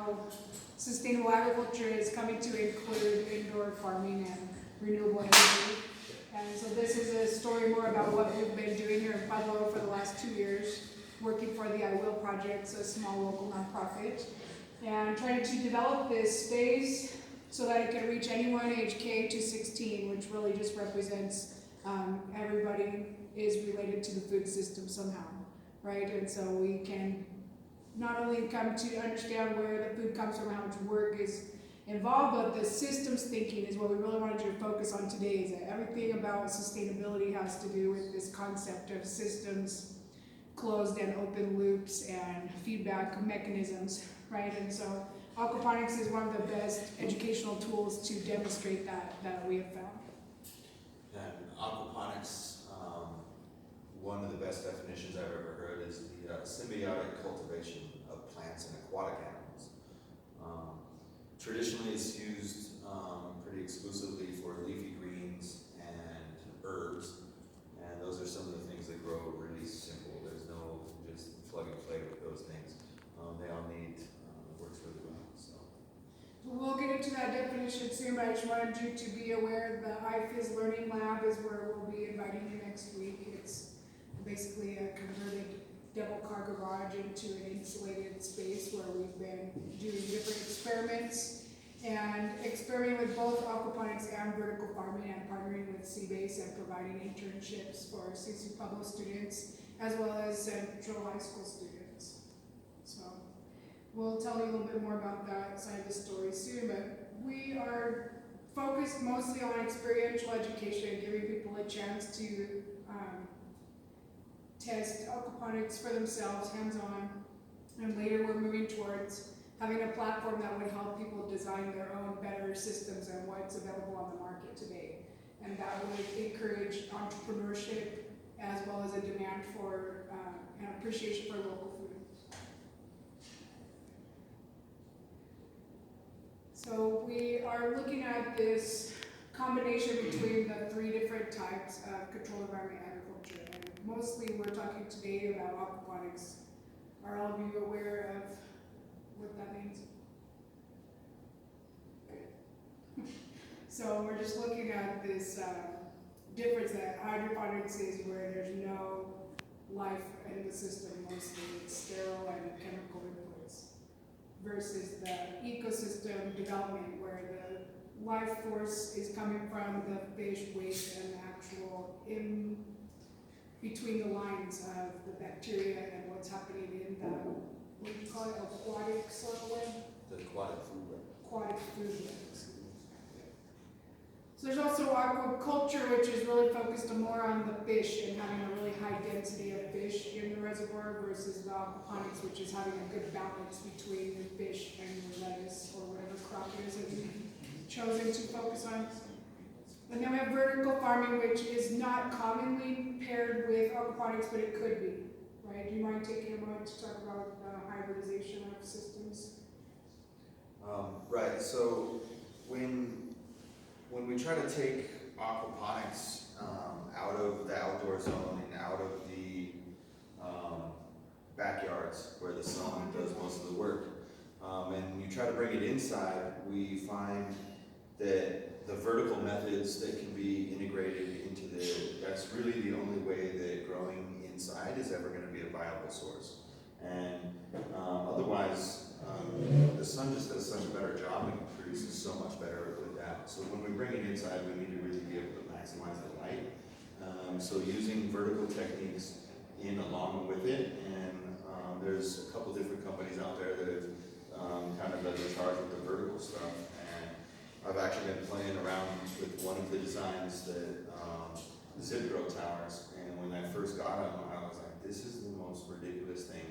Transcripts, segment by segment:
how sustainable agriculture is coming to include indoor farming and renewable energy. And so this is a story more about what we've been doing here in Pueblo for the last 2 years, working for the I Will Project, a small local nonprofit, and trying to develop this space so that it can reach anyone age K to 16, which really just represents everybody is related to the food system somehow, right? And so we can not only come to understand where the food comes from, how much work is involved, but the systems thinking is what we really wanted to focus on today, is that everything about sustainability has to do with this concept of systems, closed and open loops, and feedback mechanisms, right? And so Aquaponics is one of the best educational tools to demonstrate that we have found. And aquaponics, one of the best definitions I've ever heard is the symbiotic cultivation of plants and aquatic animals. Traditionally, it's used pretty exclusively for leafy greens and herbs, and those are some of the things that grow really simple. There's no just plug and play with those things. They all need, it works really well. So we'll get into that definition soon, but I just wanted you to be aware the iFizz Learning Lab is where we'll be inviting you next week. It's basically a converted double car garage into an insulated space where we've been doing different experiments and experimenting with both aquaponics and vertical farming, and partnering with CBASE and providing internships for CC Pueblo students as well as Central High School students. So we'll tell you a little bit more about that side of the story soon, but we are focused mostly on experiential education, giving people a chance to test aquaponics for themselves, hands-on, and later we're moving towards having a platform that would help people design their own better systems and what's available on the market today. And that would encourage entrepreneurship as well as a demand for and appreciation for local food. So we are looking at this combination between the 3 different types of controlled environment agriculture. And mostly we're talking today about aquaponics. Are all of you aware of what that means? Good. So we're just looking at this difference that hydroponics is where there's no life in the system, mostly it's sterile and chemical inputs, versus the ecosystem development where the life force is coming from the fish waste and the actual in between the lines of the bacteria and what's happening in the, what do you call it, aquatic soil web? the aquatic food web. Aquatic food web. So there's also aquaculture, which is really focused more on the fish and having a really high density of fish in the reservoir, versus the aquaponics, which is having a good balance between the fish and the lettuce or whatever crop it is that you've chosen to focus on. And then we have vertical farming, which is not commonly paired with aquaponics, but it could be, right? Do you mind taking a moment to talk about hybridization of systems? Right, so when we try to take aquaponics out of the outdoor zone and out of the backyards where the sun does most of the work, and you try to bring it inside, we find that the vertical methods that can be integrated into that's really the only way that growing inside is ever going to be a viable source. And otherwise, the sun just does such a better job and produces so much better with that. So when we bring it inside, we need to really be able to maximize the light. So using vertical techniques in along with it, and there's a couple different companies out there that have kind of led the charge with the vertical stuff. And I've actually been playing around with one of the designs that zip grow towers. And when I first got them, I was like, this is the most ridiculous thing.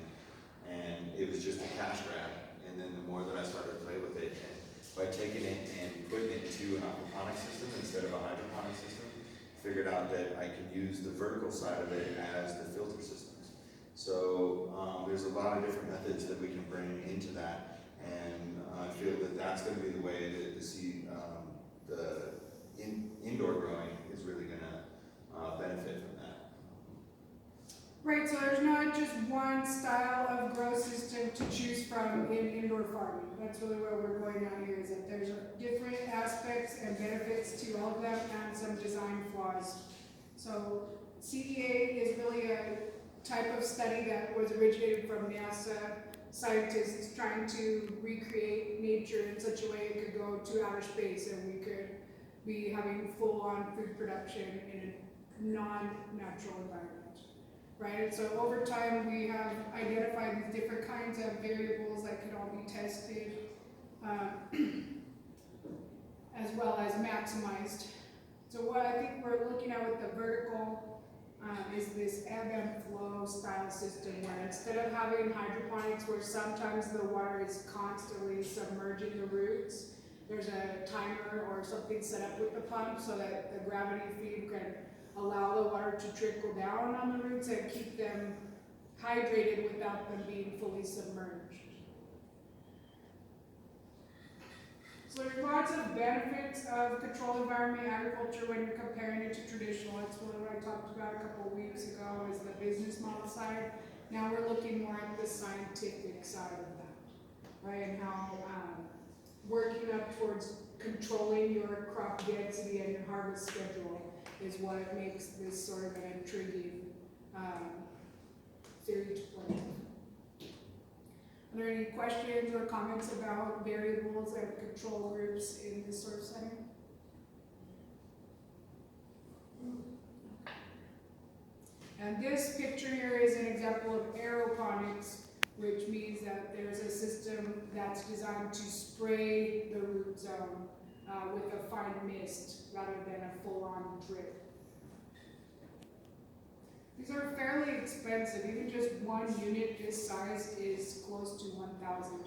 And it was just a cash grab. And then the more that I started to play with it, and by taking it and putting it into an aquaponic system instead of a hydroponic system, figured out that I could use the vertical side of it as the filter systems. So there's a lot of different methods that we can bring into that, and I feel that that's going to be the way that the indoor growing is really going to benefit from that. Right, so there's not just one style of grow system to choose from in indoor farming. That's really where we're going out here, is that there's different aspects and benefits to all of them and some design flaws. So CEA is really a type of study that was originated from NASA scientists trying to recreate nature in such a way it could go to outer space and we could be having full-on food production in a non-natural environment. Right, so over time we have identified these different kinds of variables that can all be tested, as well as maximized. So what I think we're looking at with the vertical is this ebb and flow style system, where instead of having hydroponics where sometimes the water is constantly submerging the roots, there's a timer or something set up with the pump so that the gravity feed can allow the water to trickle down on the roots and keep them hydrated without them being fully submerged. So there's lots of benefits of controlled environment agriculture when you're comparing it to traditional. That's really what I talked about a couple of weeks ago, is the business model side. Now we're looking more at the scientific side of that, right? And how working up towards controlling your crop density and your harvest schedule is what makes this sort of an intriguing theory to play with. Are there any questions or comments about variables and control groups in this sort of setting? And this picture here is an example of aeroponics, which means that there's a system that's designed to spray the root zone with a fine mist rather than a full-on drip. These are fairly expensive. Even just one unit this size is close to $1,000.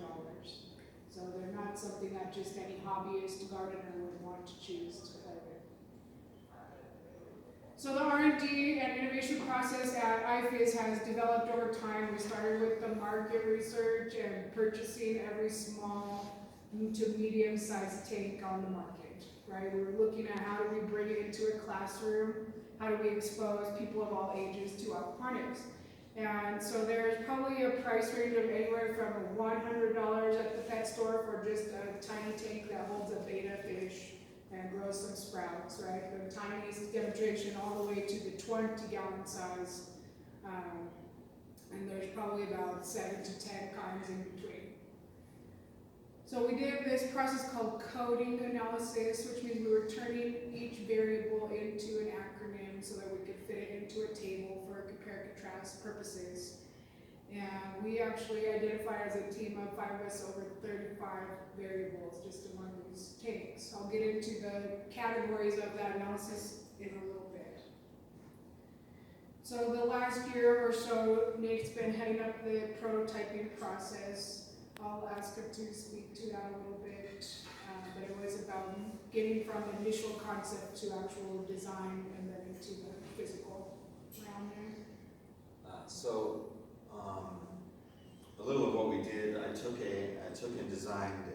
So they're not something that just any hobbyist gardener would want to choose to play with. So the R&D and innovation process at IFIS has developed over time. We started with the market research and purchasing every small to medium-sized tank on the market, right? We were looking at how do we bring it into a classroom, how do we expose people of all ages to aquaponics. And so there's probably a price range of anywhere from $100 at the pet store for just a tiny tank that holds a betta fish and grows some sprouts, right? The tiniest demonstration all the way to the 20-gallon size. And there's probably about 7 to 10 kinds in between. So we did this process called coding analysis, which means we were turning each variable into an acronym so that we could fit it into a table for compare and contrast purposes. And we actually identified as a team of 5 of us over 35 variables just among these tanks. I'll get into the categories of that analysis in a little bit. So the last year or so, Nate's been heading up the prototyping process. I'll ask him to speak to that a little bit, but it was about getting from initial concept to actual design and then into the physical realm there. A little of what we did, I took and designed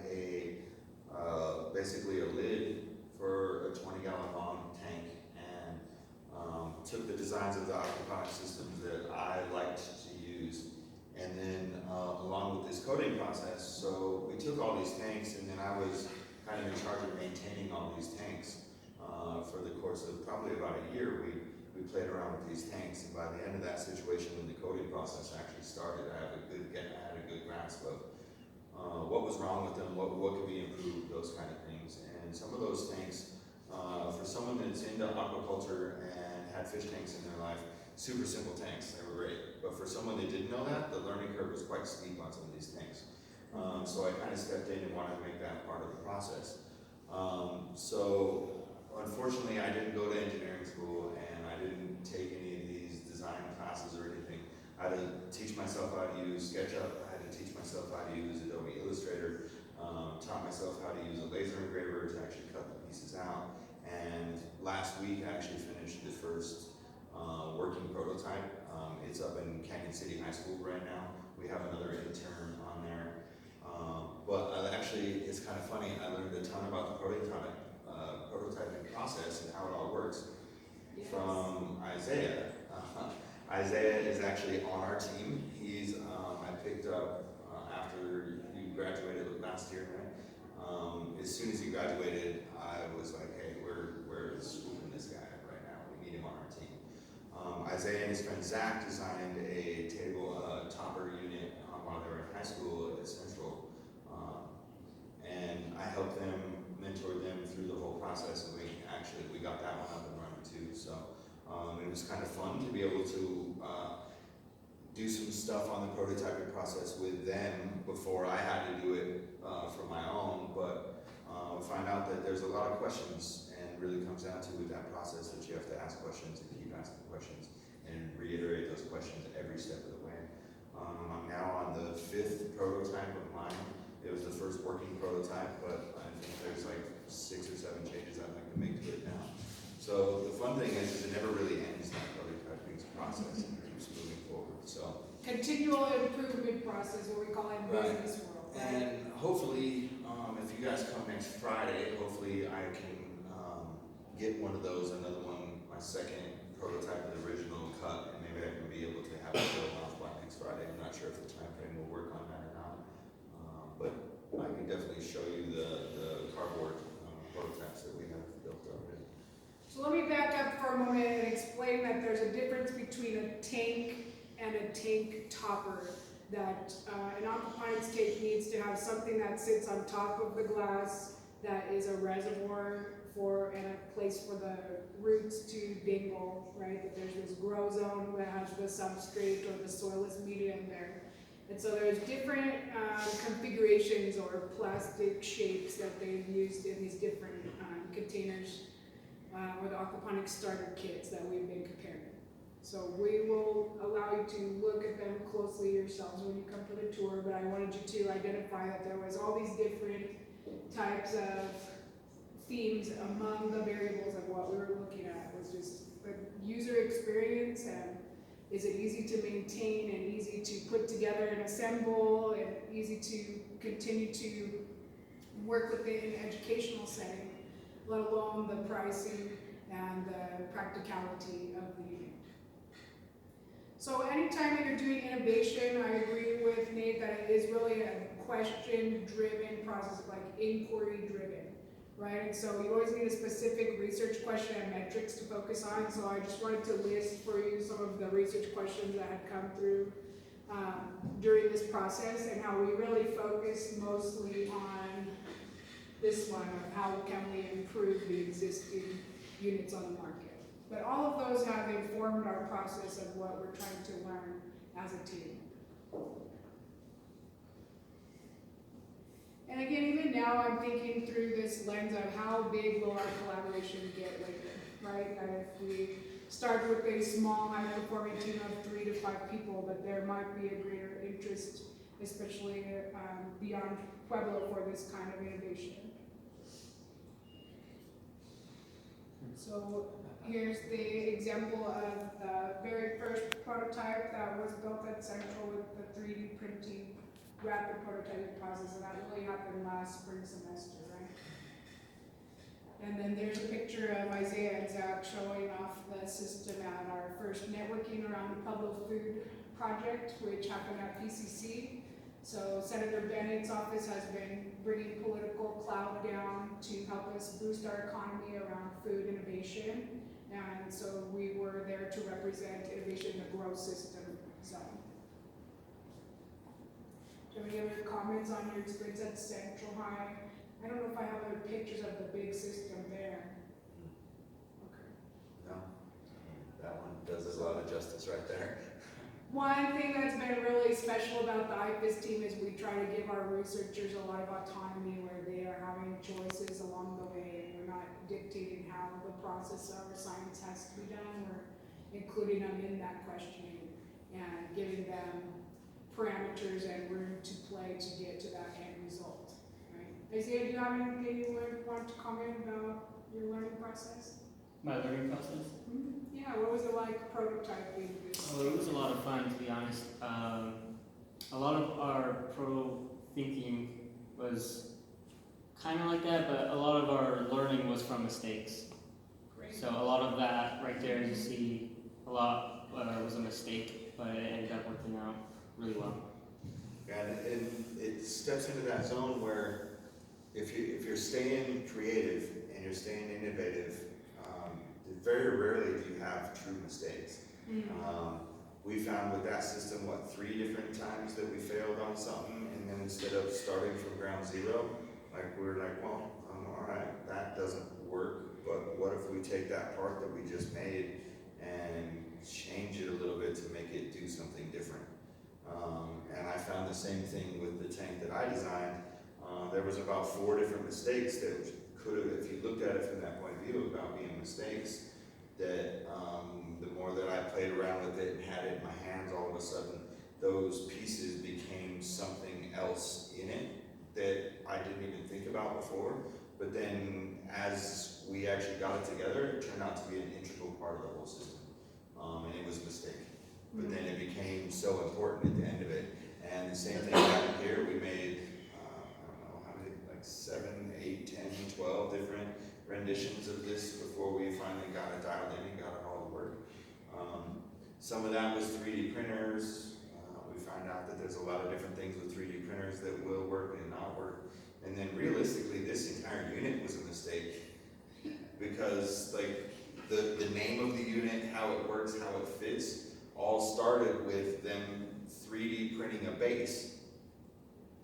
basically a lid for a 20-gallon long tank, and took the designs of the aquaponics systems that I liked to use, and then along with this coding process, so we took all these tanks, and then I was kind of in charge of maintaining all these tanks for the course of probably about a year. We played around with these tanks, and by the end of that situation, when the coding process actually started, I had a good grasp of what was wrong with them, what could be improved, those kind of things. And some of those tanks, for someone that's into aquaculture and had fish tanks in their life, super simple tanks, they were great. But for someone that didn't know that, the learning curve was quite steep on some of these tanks. So I kind of stepped in and wanted to make that part of the process. So unfortunately, I didn't go to engineering school, and I didn't take any of these design classes or anything. I had to teach myself how to use SketchUp. I had to teach myself how to use Adobe Illustrator. Taught myself how to use a laser engraver to actually cut the pieces out. And last week, I actually finished the first working prototype. It's up in Canyon City High School right now. We have another intern on there. But it's kind of funny, I learned a ton about the prototyping process and how it all works from Isaiah. Isaiah is actually on our team. He's, I picked up after you graduated last year, right? As soon as he graduated, I was like, hey, we're swooping this guy up right now. We need him on our team. Isaiah and his friend Zach designed a topper unit while they were in high school at Central. And I helped them, mentored them through the whole process, and we got that one up and running too. So it was kind of fun to be able to do some stuff on the prototyping process with them before I had to do it for my own, but find out that there's a lot of questions, and it really comes down to with that process that you have to ask questions and keep asking questions and reiterate those questions every step of the way. I'm now on the 5th prototype of mine. It was the first working prototype, but I think there's like 6 or 7 changes I'd like to make to it now. So the fun thing is it never really ends, that prototyping process, and it keeps moving forward. So Continual improvement process, what we call it in business world. Right? And hopefully, if you guys come next Friday, hopefully I can get one of those, another one, my second prototype of the original cut, and maybe I can be able to have it shown off by next Friday. I'm not sure if the time frame will work on that or not, but I can definitely show you the cardboard prototypes that we have built already. So let me back up for a moment and explain that there's a difference between a tank and a tank topper. That an aquaponics tank needs to have something that sits on top of the glass that is a reservoir and a place for the roots to dingle, right? That there's this grow zone that has the substrate or the soilless medium there. And so there's different configurations or plastic shapes that they've used in these different containers or the aquaponics starter kits that we've been comparing. So we will allow you to look at them closely yourselves when you come for the tour, but I wanted you to identify that there was all these different types of themes among the variables of what we were looking at. Was just the user experience, and is it easy to maintain and easy to put together and assemble and easy to continue to work within an educational setting, let alone the pricing and the practicality of the unit. So anytime that you're doing innovation, I agree with Nate that it is really a question-driven process, like inquiry-driven, right? And so you always need a specific research question and metrics to focus on. So I just wanted to list for you some of the research questions that had come through during this process, and how we really focus mostly on this one of how can we improve the existing units on the market. But all of those have informed our process of what we're trying to learn as a team. And again, even now I'm thinking through this lens of how big will our collaboration get later, right? That if we start with a small, high-performing team of 3 to 5 people, but there might be a greater interest, especially beyond Pueblo, for this kind of innovation. So here's the example of the very first prototype that was built at Central with the 3D printing rapid prototyping process, and that really happened last spring semester, right? And then there's a picture of Isaiah and Zach showing off the system at our first networking around the Pueblo Food Project, which happened at PCC. So Senator Bennett's office has been bringing political clout down to help us boost our economy around food innovation. And so we were there to represent innovation in the growth system zone. Do you have any other comments on your experience at Central High? I don't know if I have other pictures of the big system there. Okay. No, that one does us a lot of justice right there. One thing that's been really special about the IFIS team is we try to give our researchers a lot of autonomy where they are having choices along the way, and we're not dictating how the process of our science has to be done. We're including them in that questioning and giving them parameters and room to play to get to that end result. Right? Isaiah, do you have anything you would want to comment about your learning process? My learning process? Mm-hmm. Yeah, what was it like prototyping this? Oh, it was a lot of fun, to be honest. A lot of our pro thinking was kind of like that, but a lot of our learning was from mistakes. Great. So a lot of that right there, you see a lot was a mistake, but it ended up working out really well. And it steps into that zone where if you're staying creative and you're staying innovative, very rarely do you have true mistakes. We found with that system, 3 different times that we failed on something, and then instead of starting from ground zero, we were like, well, all right, that doesn't work, but what if we take that part that we just made and change it a little bit to make it do something different? And I found the same thing with the tank that I designed. There was about 4 different mistakes that could have, if you looked at it from that point of view about being mistakes, that the more that I played around with it and had it in my hands, all of a sudden those pieces became something else in it that I didn't even think about before. But then as we actually got it together, it turned out to be an integral part of the whole system. And it was a mistake. But then it became so important at the end of it. And the same thing happened here. We made, I don't know how many, 7, 8, 10, 12 different renditions of this before we finally got it dialed in and got it all to work. Some of that was 3D printers. We found out that there's a lot of different things with 3D printers that will work and not work. And then realistically, this entire unit was a mistake because the name of the unit, how it works, how it fits, all started with them 3D printing a base,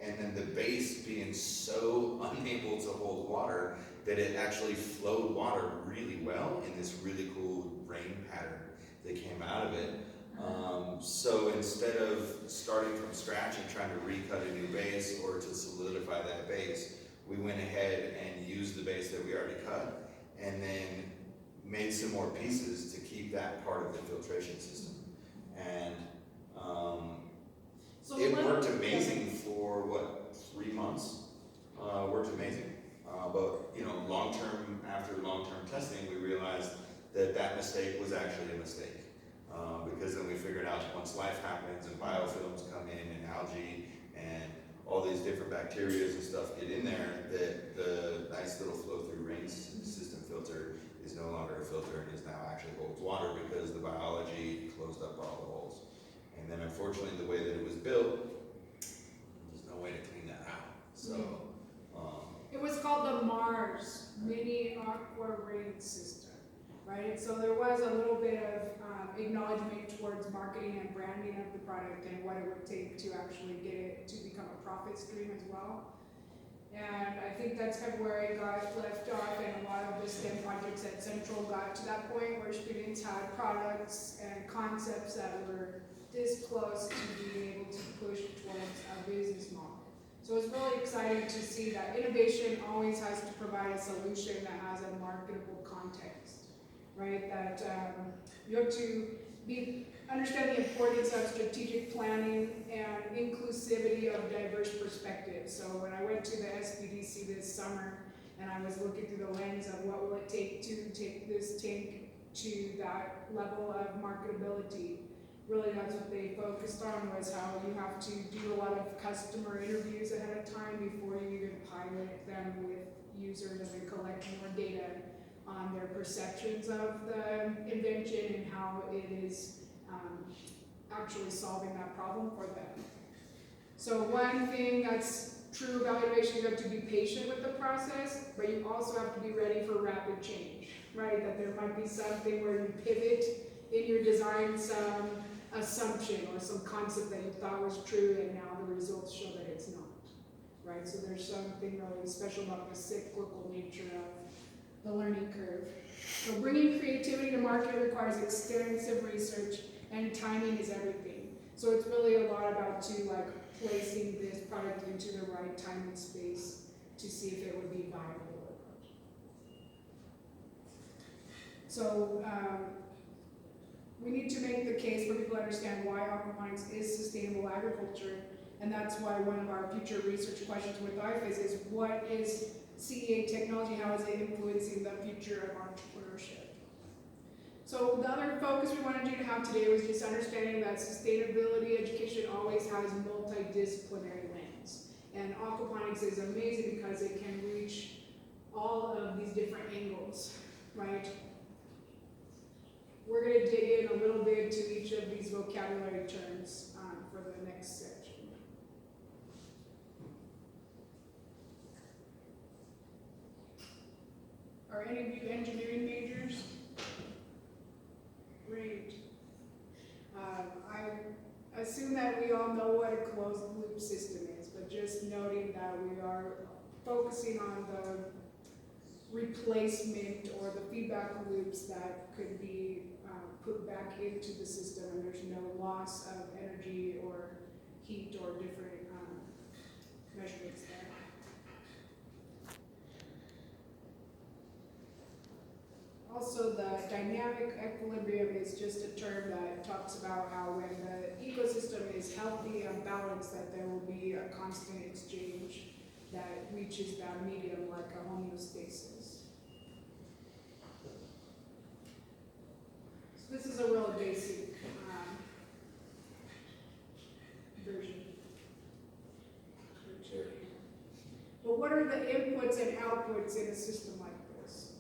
and then the base being so unable to hold water that it actually flowed water really well in this really cool rain pattern that came out of it. So instead of starting from scratch and trying to recut a new base or to solidify that base, we went ahead and used the base that we already cut and then made some more pieces to keep that part of the filtration system. And it worked amazing for 3 months. Worked amazing. But long-term, after long-term testing, we realized that that mistake was actually a mistake. Because then we figured out once life happens and biofilms come in and algae and all these different bacteria and stuff get in there, that the nice little flow-through rain system filter is no longer a filter and is now actually holds water because the biology closed up all the holes. And then unfortunately the way that it was built, there's no way to clean that out. So it was called the Mars Mini Aqua Rain System, right? So there was a little bit of acknowledgement towards marketing and branding of the product and what it would take to actually get it to become a profit stream as well. And I think that's kind of where it got left off, and a lot of the STEM projects at Central got to that point where students had products and concepts that were this close to being able to push towards a business model. So it's really exciting to see that innovation always has to provide a solution that has a marketable context, right? That you have to understand the importance of strategic planning and inclusivity of diverse perspectives. So when I went to the SBDC this summer and I was looking through the lens of what will it take to take this tank to that level of marketability, really that's what they focused on, was how you have to do a lot of customer interviews ahead of time before you even pilot them with users and collect more data on their perceptions of the invention and how it is actually solving that problem for them. So one thing that's true about innovation, you have to be patient with the process, but you also have to be ready for rapid change, right? That there might be something where you pivot in your design, some assumption or some concept that you thought was true and now the results show that it's not, right? So there's something really special about the cyclical nature of the learning curve. So bringing creativity to market requires extensive research, and timing is everything. So it's really a lot about placing this product into the right time and space to see if it would be viable. So we need to make the case for people to understand why aquaponics is sustainable agriculture, and that's why one of our future research questions with IFAS is what is CEA technology, how is it influencing the future of entrepreneurship? So the other focus we wanted you to have today was just understanding that sustainability education always has multidisciplinary lens. And aquaponics is amazing because it can reach all of these different angles, right? we're gonna dig in a little bit to each of these vocabulary terms for the next section. Are any of you engineering majors? Great. I assume that we all know what a closed loop system is, but just noting that we are focusing on the replacement or the feedback loops that could be put back into the system, and there's no loss of energy or heat or different measurements there. Also, the dynamic equilibrium is just a term that talks about how when the ecosystem is healthy and balanced, that there will be a constant exchange that reaches that medium like a homeostasis. So this is a real basic version. But what are the inputs and outputs in a system like this?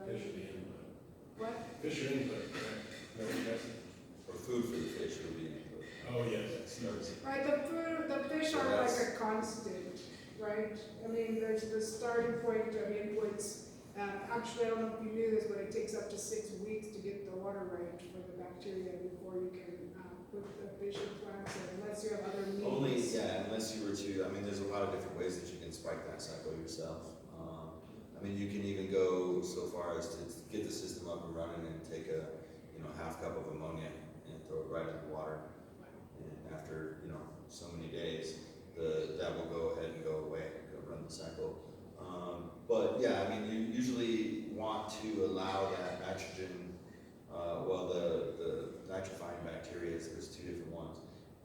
Fish are the input. What? Fish are input, correct? No, yes. Or food for the fish would be input. Oh, yes. Right, the fish So are like that's- a constant, right? I mean, there's the starting point of inputs. Actually, I don't know if you knew this, but it takes up to 6 weeks to get the water right for the bacteria before you can put the fish in plants, unless you have other means. Only, yeah, unless you were to, I mean, there's a lot of different ways that you can spike that cycle yourself. I mean, you can even go so far as to get the system up and running and take a, half cup of ammonia and throw it right in the water. And after, so many days, that will go ahead and go away, go run the cycle. But yeah, I mean, you usually want to allow that nitrogen, the nitrifying bacteria, there's two different ones,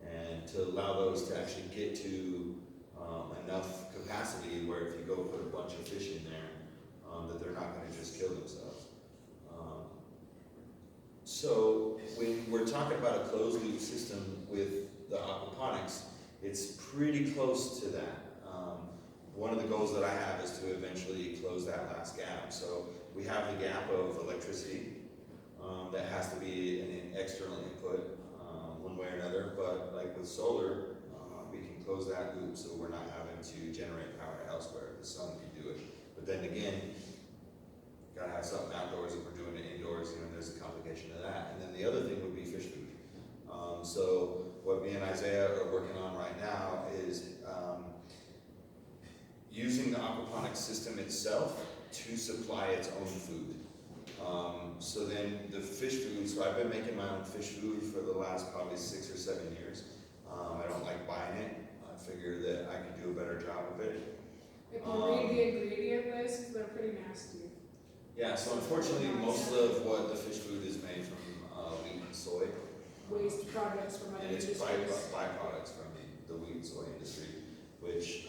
and to allow those to actually get to enough capacity where if you go put a bunch of fish in there, that they're not going to just kill themselves. So when we're talking about a closed loop system with the aquaponics, it's pretty close to that. One of the goals that I have is to eventually close that last gap. So we have the gap of electricity that has to be an external input one way or another, but like with solar, we can close that loop so we're not having to generate power elsewhere. The sun can do it. But then again, gotta have something outdoors if we're doing it indoors, there's a complication of that. And then the other thing would be fish food. So what me and Isaiah are working on right now is using the aquaponics system itself to supply its own food. So then the fish food, so I've been making my own fish food for the last probably 6 or 7 years. I don't like buying it. I figure that I can do a better job of it. If you read the ingredient list, they're pretty nasty. Yeah, so unfortunately, most of what the fish food is made from wheat and soy. Waste products from other And it's industries. byproducts from the wheat and soy industry, which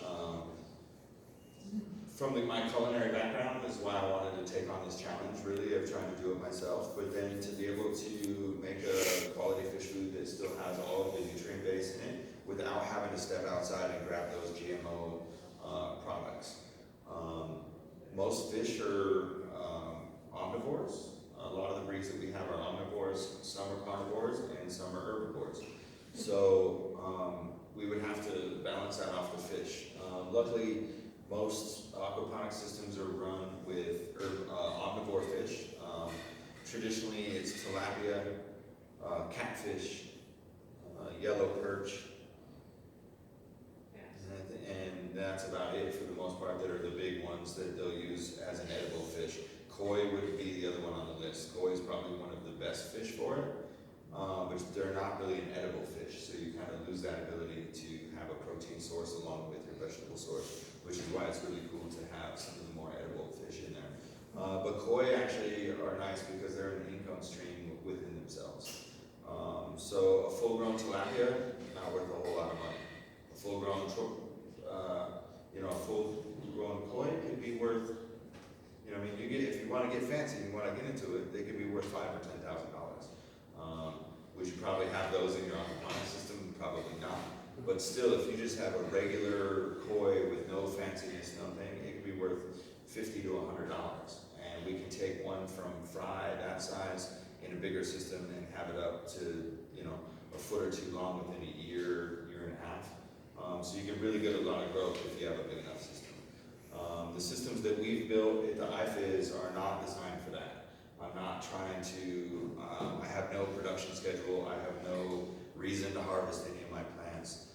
from my culinary background is why I wanted to take on this challenge, really, of trying to do it myself, but then to be able to make a quality fish food that still has all of the nutrient base in it without having to step outside and grab those GMO products. Most fish are omnivores. A lot of the breeds that we have are omnivores, some are carnivores, and some are herbivores. So we would have to balance that off the fish. Luckily, most aquaponic systems are run with omnivore fish. Traditionally, it's tilapia, catfish, yellow perch, and that's about it for the most part. That are the big ones that they'll use as an edible fish. Koi would be the other one on the list. Koi is probably one of the best fish for it, but they're not really an edible fish, so you kind of lose that ability to have a protein source along with your vegetable source, which is why it's really cool to have some of the more edible fish in there. But koi actually are nice because they're an income stream within themselves. So a full-grown tilapia, not worth a whole lot of money. A full-grown koi could be worth, if you want to get fancy and you want to get into it, they could be worth $5,000 or $10,000. Would you probably have those in your aquaponics system? Probably not. But still, if you just have a regular koi with no fanciness, nothing, it could be worth $50 to $100. And we can take one from fry that size in a bigger system and have it up to, you know, a foot or two long within a year, year and a half. So you can really get a lot of growth if you have a big enough system. The systems that we've built at the IFIS are not designed for that. I'm not trying to, I have no production schedule, I have no reason to harvest any of my plants.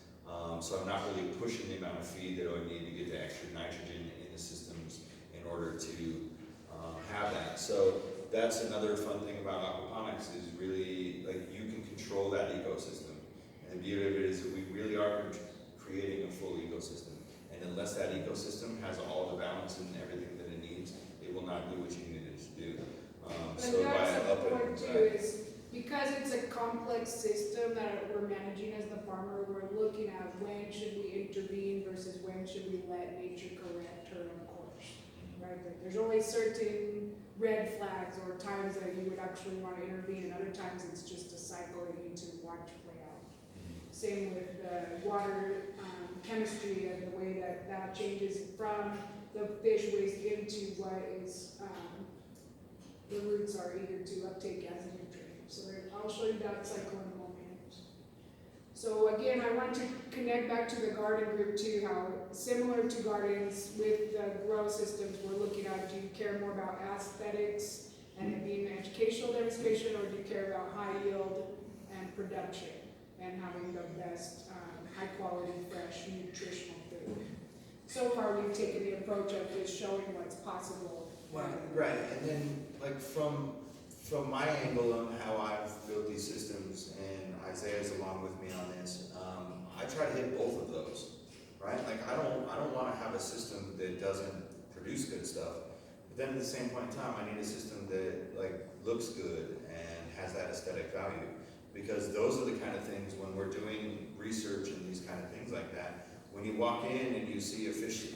So I'm not really pushing the amount of feed that I would need to get the extra nitrogen in the systems in order to have that. So that's another fun thing about aquaponics is really, like, you can control that ecosystem. And the beauty of it is that we really are creating a full ecosystem. And unless that ecosystem has all the balance and everything that it needs, it will not do what you need it to do. So And by that's the upping point too, that, is because it's a complex system that we're managing as the farmer, we're looking at when should we intervene versus when should we let nature correct her own course, right? Like, there's only certain red flags or times that you would actually want to intervene, and other times it's just a cycle that you need to watch play out. Same with the water chemistry and the way that that changes from the fish waste into what is the roots are eager to uptake as a nutrient. So I'll show you that cycle in a moment. So again, I want to connect back to the garden group too, how similar to gardens with the grow systems, we're looking at, do you care more about aesthetics and it being an educational demonstration, or do you care about high yield and production and having the best high quality, fresh, nutritional food? So far, we've taken the approach of just showing what's possible. right, and then like from my angle on how I've built these systems, and Isaiah's along with me on this, I try to hit both of those, right? Like I don't want to have a system that doesn't produce good stuff, but then at the same point in time, I need a system that like looks good and has that aesthetic value, because those are the kind of things when we're doing research and these kind of things like that. When you walk in and you see a fish,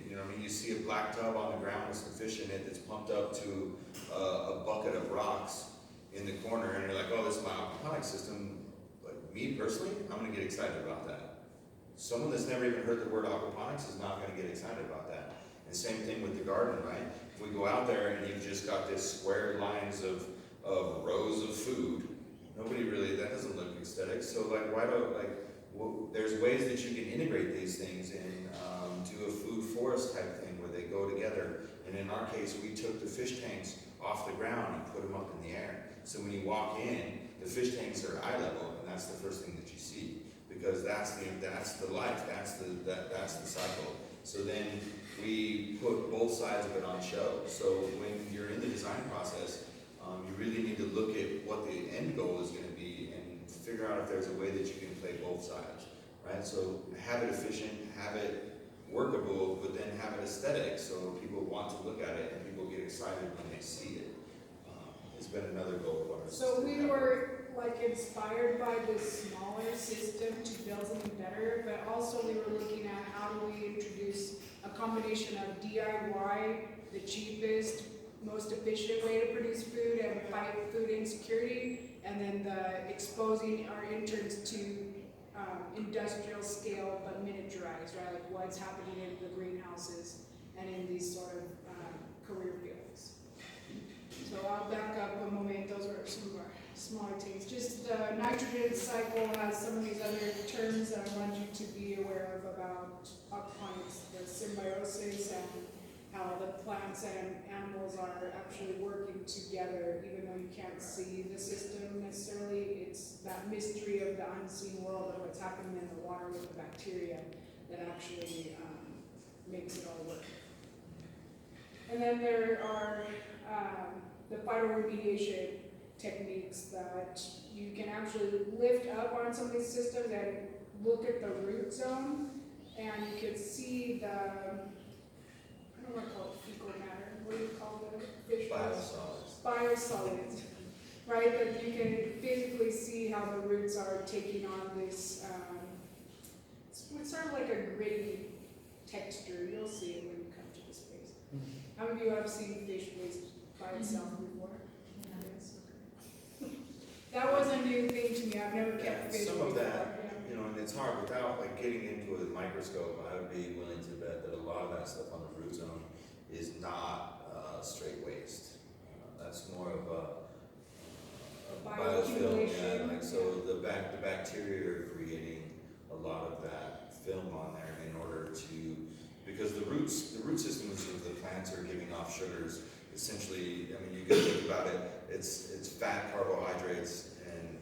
you know what I mean, you see a black tub on the ground with some fish in it that's pumped up to a bucket of rocks in the corner, and you're like, oh, this is my aquaponics system. Like me personally, I'm gonna get excited about that. Someone that's never even heard the word aquaponics is not gonna get excited about that. And same thing with the garden, right? We go out there and you've just got this square lines of rows of food. Nobody really, that doesn't look aesthetic. So like, why don't, like, well, there's ways that you can integrate these things and do a food forest type thing where they go together. And in our case, we took the fish tanks off the ground and put them up in the air. So when you walk in, the fish tanks are eye level, and that's the first thing that you see, because that's the life, that's the cycle. So then we put both sides of it on show. So when you're in the design process, you really need to look at what the end goal is going to be and figure out if there's a way that you can play both sides, right? So have it efficient, have it workable, but then have it aesthetic so people want to look at it and people get excited when they see it. It's been another goal of ours. So we were like inspired by this smaller system to build something better, but also we were looking at how do we introduce a combination of DIY, the cheapest, most efficient way to produce food and fight food insecurity, and then the exposing our interns to industrial scale but miniaturized, right? Like what's happening in the greenhouses and in these sort of career fields. So I'll back up a moment. Those are some of our smaller things. Just the nitrogen cycle has some of these other terms that I want you to be aware of about aquaponics, the symbiosis and how the plants and animals are actually working together, even though you can't see the system necessarily. It's that mystery of the unseen world of what's happening in the water with the bacteria that actually makes it all work. And then there are the phytoremediation techniques that you can actually lift up on some of these systems and look at the root zone, and you can see the, I don't want to call it fecal matter, what do you call the fish waste? Biosolids, right? That you can physically see how the roots are taking on this, it's sort of like a gritty texture. You'll see it when you come to the space. How many of you have seen fish waste by itself before? Yes, okay. That was a new thing to me. I've never kept fish Some of before. that, you know, and it's hard without like getting into a microscope. I would be willing to bet that a lot of that stuff on the root zone is not straight waste. That's more of a biofilm, Bioaccumulation. yeah, like, so the bacteria are creating a lot of that film on there in order to, because the root systems of the plants are giving off sugars. Essentially, I mean, you can think about it, it's fat, carbohydrates, and,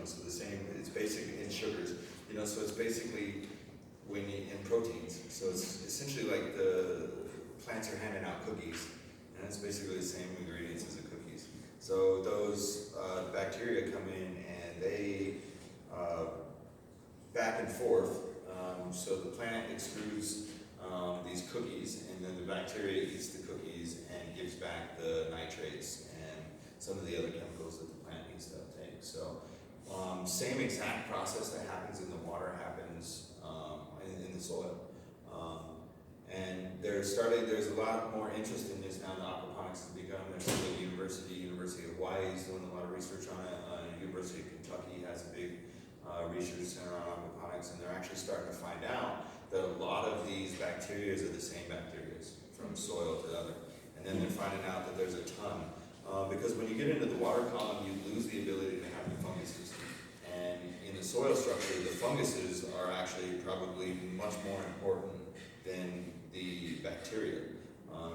so the same, it's basic in sugars, so it's basically in proteins. So it's essentially like the plants are handing out cookies, and it's basically the same ingredients as the cookies. So those bacteria come in and they back and forth. So the plant extrudes these cookies, and then the bacteria eats the cookies and gives back the nitrates and some of the other chemicals that the plant needs to uptake. So same exact process that happens in the water happens in the soil. And there's a lot more interest in this now. The aquaponics has begun. There's a University of Hawaii is doing a lot of research on it. University of Kentucky has a big research center on aquaponics, and they're actually starting to find out that a lot of these bacteria are the same bacteria from soil to other. And then they're finding out that there's a ton. Because when you get into the water column, you lose the ability to have the funguses. And in the soil structure, the funguses are actually probably much more important than the bacteria.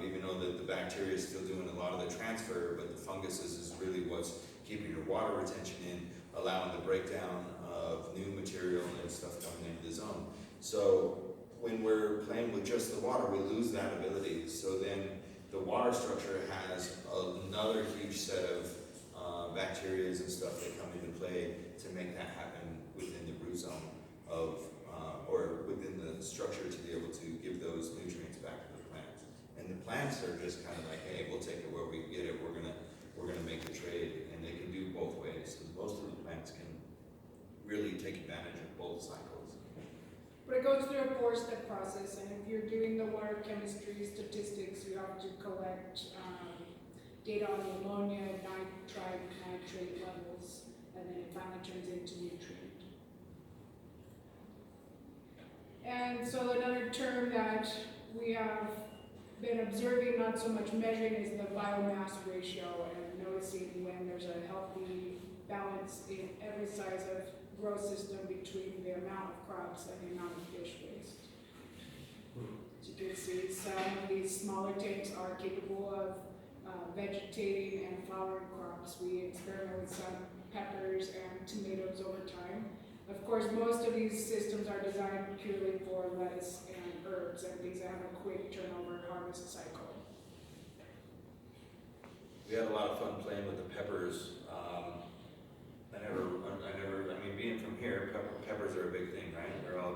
Even though the bacteria is still doing a lot of the transfer, but the funguses is really what's keeping your water retention in, allowing the breakdown of new material and stuff coming into the zone. So when we're playing with just the water, we lose that ability. So then the water structure has another huge set of bacteria and stuff that come into play to make that happen within the root zone of, or within the structure to be able to give those nutrients back to the plants. And the plants are just kind of like, hey, we'll take it where we can get it. We're gonna make the trade, and they can do both ways. Because most of the plants can really take advantage of both cycles. But it goes through a 4-step process, and if you're doing the water chemistry statistics, you have to collect data on the ammonia, nitrate levels, and then it finally turns into nutrient. And so another term that we have been observing, not so much measuring, is the biomass ratio, and noticing when there's a healthy balance in every size of growth system between the amount of crops and the amount of fish waste. As you can see, some of these smaller tanks are capable of vegetating and flowering crops. We experiment with some peppers and tomatoes over time. Of course, most of these systems are designed purely for lettuce and herbs and things that have a quick turnover harvest cycle. We had a lot of fun playing with the peppers. I mean, being from here, peppers are a big thing, right? They're all